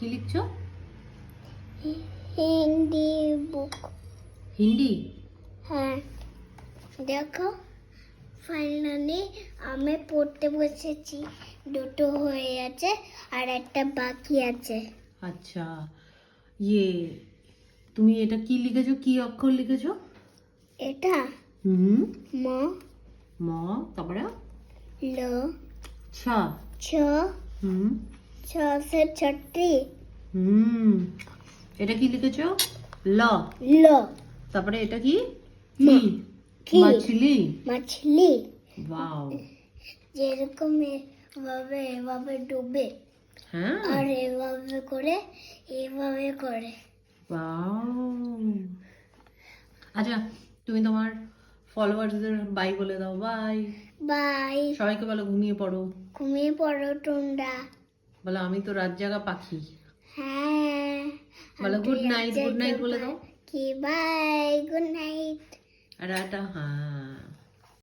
কি লিখছো? হিন্দি বুক। হিন্দি? হ্যাঁ, দেখো ফাইনালি আমি পড়তে বসেছি। দুটো হয়ে আছে আর একটা বাকি আছে। আচ্ছা, ইয়ে তুমি এটা কি লিখেছো? কি অক্ষর লিখেছো? এটা হুম, ম, ম, তারপরে ল, ছ। ছ, হুম ছ সে ছটি, হুম, এটা কি লিখেছো? ল। ল, তারপরে এটা কি? মা। কি? কি? মাছলি। মাছলি। ওয়াও। যেরকম এভাবে ডুবে হ্যাঁ, আর এভাবে করে এভাবে করে। ওয়াও। আচ্ছা, তুমি তোমার ফলোয়ার্সদের বাই বলে দাও। বাই। বাই। সবাইকে বলো ঘুমিয়ে পড়ো। ঘুমিয়ে পড়ো তোমরা। বলো আমি তো রাত জাগা পাখি। হ্যাঁ, বলো গুড নাইট, গুড নাইট বলে দাও। কি বাই, গুড নাইট। আর একটা হ্যাঁ।